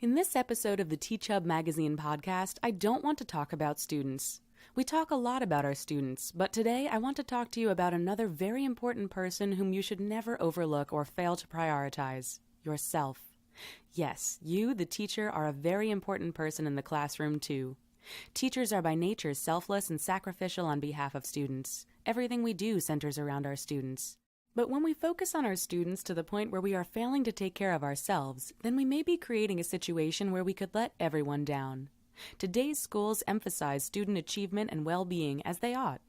In this episode of the TeachHUB Magazine podcast, I don't want to talk about students. We talk a lot about our students, but today I want to talk to you about another very important person whom you should never overlook or fail to prioritize: yourself. Yes, you, the teacher, are a very important person in the classroom too. Teachers are by nature selfless and sacrificial on behalf of students. Everything we do centers around our students. But when we focus on our students to the point where we are failing to take care of ourselves, then we may be creating a situation where we could let everyone down. Today's schools emphasize student achievement and well-being as they ought.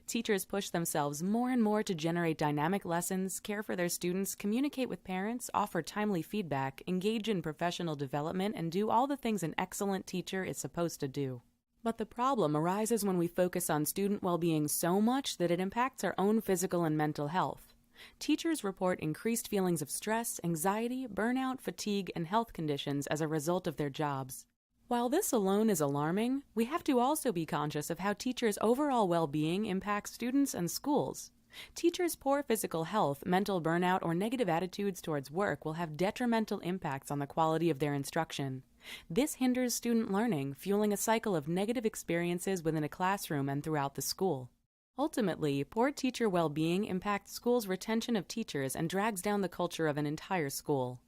Teachers push themselves more and more to generate dynamic lessons, care for their students, communicate with parents, offer timely feedback, engage in professional development, and do all the things an excellent teacher is supposed to do. But the problem arises when we focus on student well-being so much that it impacts our own physical and mental health. Teachers report increased feelings of stress, anxiety, burnout, fatigue, and health conditions as a result of their jobs. While this alone is alarming, we have to also be conscious of how teachers' overall well-being impacts students and schools. Teachers' poor physical health, mental burnout, or negative attitudes towards work will have detrimental impacts on the quality of their instruction. This hinders student learning, fueling a cycle of negative experiences within a classroom and throughout the school. Ultimately, poor teacher well-being impacts schools' retention of teachers and drags down the culture of an entire school.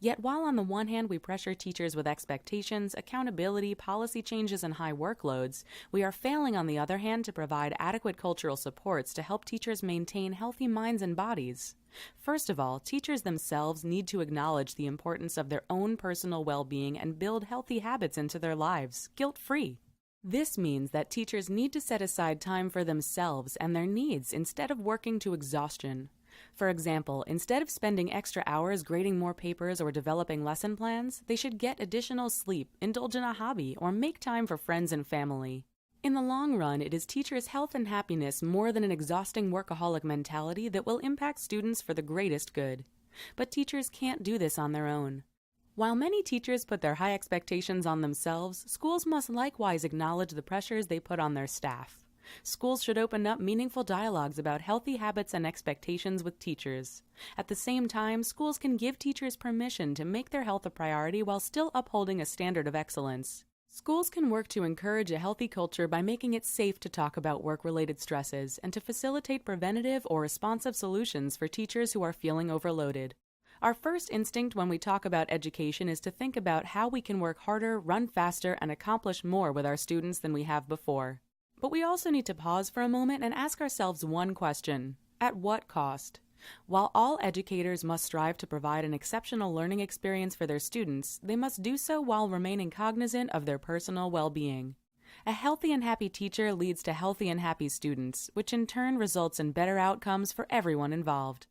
Yet while on the one hand we pressure teachers with expectations, accountability, policy changes, and high workloads, we are failing on the other hand to provide adequate cultural supports to help teachers maintain healthy minds and bodies. First of all, teachers themselves need to acknowledge the importance of their own personal well-being and build healthy habits into their lives, guilt-free. This means that teachers need to set aside time for themselves and their needs instead of working to exhaustion. For example, instead of spending extra hours grading more papers or developing lesson plans, they should get additional sleep, indulge in a hobby, or make time for friends and family. In the long run, it is teachers' health and happiness more than an exhausting workaholic mentality that will impact students for the greatest good. But teachers can't do this on their own. While many teachers put their high expectations on themselves, schools must likewise acknowledge the pressures they put on their staff. Schools should open up meaningful dialogues about healthy habits and expectations with teachers. At the same time, schools can give teachers permission to make their health a priority while still upholding a standard of excellence. Schools can work to encourage a healthy culture by making it safe to talk about work-related stresses and to facilitate preventative or responsive solutions for teachers who are feeling overloaded. Our first instinct when we talk about education is to think about how we can work harder, run faster, and accomplish more with our students than we have before. But we also need to pause for a moment and ask ourselves one question: at what cost? While all educators must strive to provide an exceptional learning experience for their students, they must do so while remaining cognizant of their personal well-being. A healthy and happy teacher leads to healthy and happy students, which in turn results in better outcomes for everyone involved.